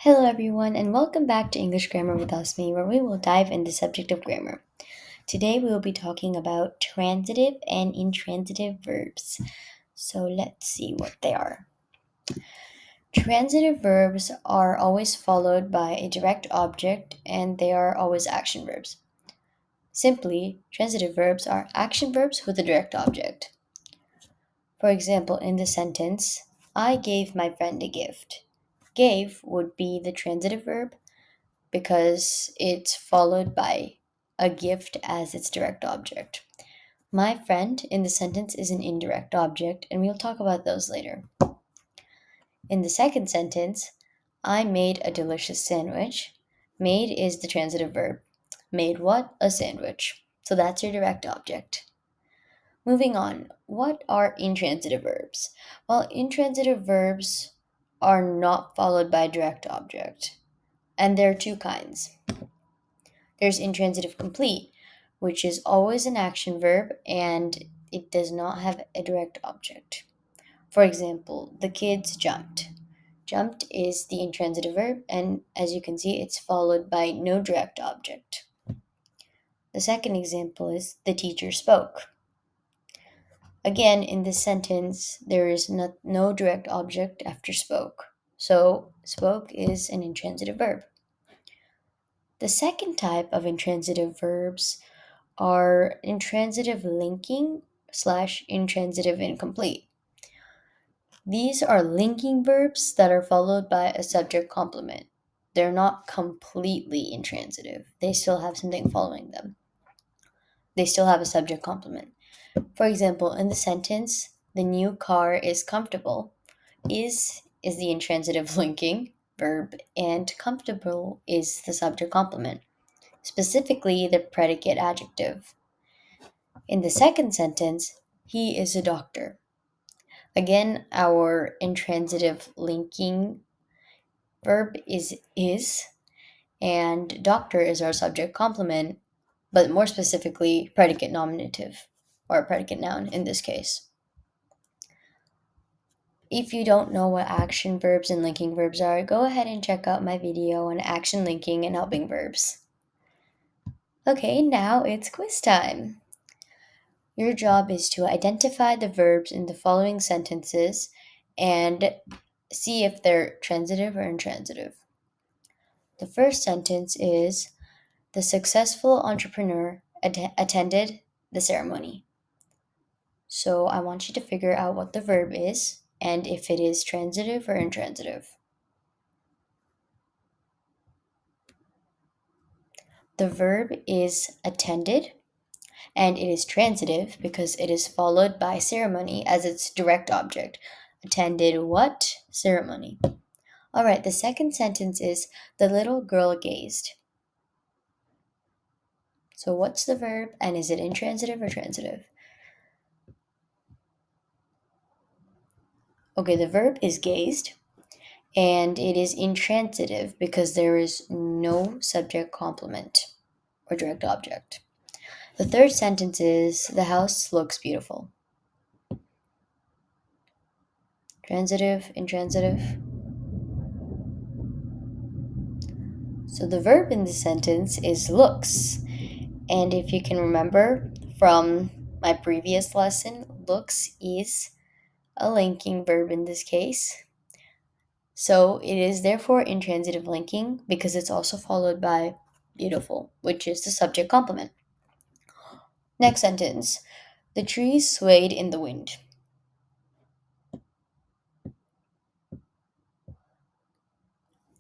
Hello, everyone, and welcome back to English Grammar with Aasmi, where we will dive into the subject of grammar. Today, we will be talking about transitive and intransitive verbs. So, let's see what they are. Transitive verbs are always followed by a direct object, and they are always action verbs. Simply, transitive verbs are action verbs with a direct object. For example, in the sentence, I gave my friend a gift. Gave would be the transitive verb because it's followed by a gift as its direct object. My friend in the sentence is an indirect object, and we'll talk about those later. In the second sentence, I made a delicious sandwich. Made is the transitive verb. Made what? A sandwich. So that's your direct object. Moving on, what are intransitive verbs? Well, intransitive verbs are not followed by a direct object, and there are two kinds. There's intransitive complete, which is always an action verb and it does not have a direct object. For example, the kids jumped. Jumped is the intransitive verb, and as you can see, it's followed by no direct object. The second example is the teacher spoke. Again, in this sentence, there is no direct object after spoke. So, spoke is an intransitive verb. The second type of intransitive verbs are intransitive linking slash intransitive incomplete. These are linking verbs that are followed by a subject complement. They're not completely intransitive. They still have something following them. They still have a subject complement. For example, in the sentence, the new car is comfortable, is the intransitive linking verb, and comfortable is the subject complement, specifically the predicate adjective. In the second sentence, he is a doctor. Again, our intransitive linking verb is, and doctor is our subject complement, but more specifically, predicate nominative, or predicate noun in this case. If you don't know what action verbs and linking verbs are, go ahead and check out my video on action linking and helping verbs. Okay, now it's quiz time. Your job is to identify the verbs in the following sentences and see if they're transitive or intransitive. The first sentence is the successful entrepreneur attended the ceremony. So I want you to figure out what the verb is and if it is transitive or intransitive. The verb is attended, and it is transitive because it is followed by ceremony as its direct object. Attended what? Ceremony. All right, the second sentence is the little girl gazed. So what's the verb and is it intransitive or transitive? Okay, the verb is gazed and it is intransitive because there is no subject complement or direct object. The third sentence is the house looks beautiful. Transitive, intransitive. So the verb in this sentence is looks. And if you can remember from my previous lesson, looks is a linking verb in this case. So it is therefore intransitive linking because it's also followed by beautiful, which is the subject complement. Next sentence. The trees swayed in the wind.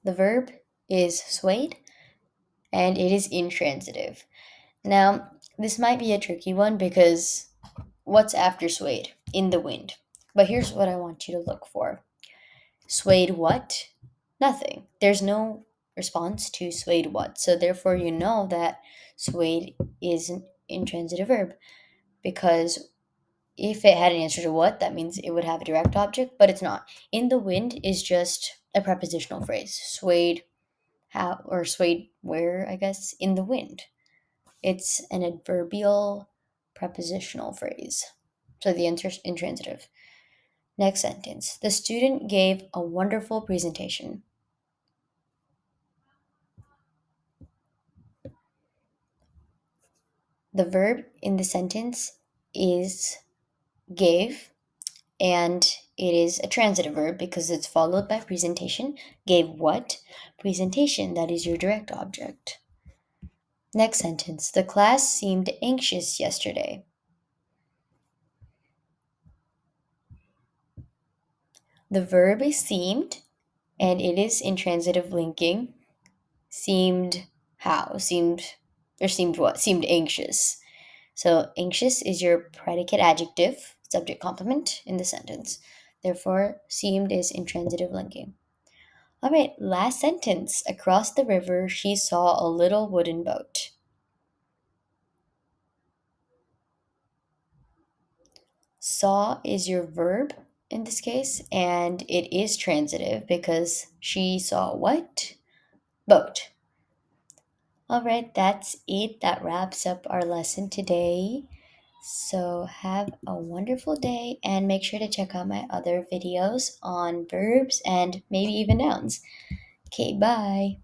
The verb is swayed and it is intransitive. Now, this might be a tricky one because what's after swayed? In the wind. But here's what I want you to look for. Swayed what? Nothing. There's no response to swayed what. So therefore you know that swayed is an intransitive verb because if it had an answer to what, that means it would have a direct object, but it's not. In the wind is just a prepositional phrase. Swayed how or swayed where, I guess, in the wind. It's an adverbial prepositional phrase. So the intransitive. Next sentence. The student gave a wonderful presentation. The verb in the sentence is gave, and it is a transitive verb because it's followed by presentation. Gave what? Presentation, that is your direct object. Next sentence. The class seemed anxious yesterday. The verb is seemed, and it is intransitive linking. Seemed how? Seemed what? Seemed anxious. So anxious is your predicate adjective, subject complement in the sentence. Therefore, seemed is intransitive linking. All right, last sentence. Across the river, she saw a little wooden boat. Saw is your verb in this case, and it is transitive because she saw what? Boat. All right, that's it. That wraps up our lesson today. So, have a wonderful day and make sure to check out my other videos on verbs and maybe even nouns. Okay, bye.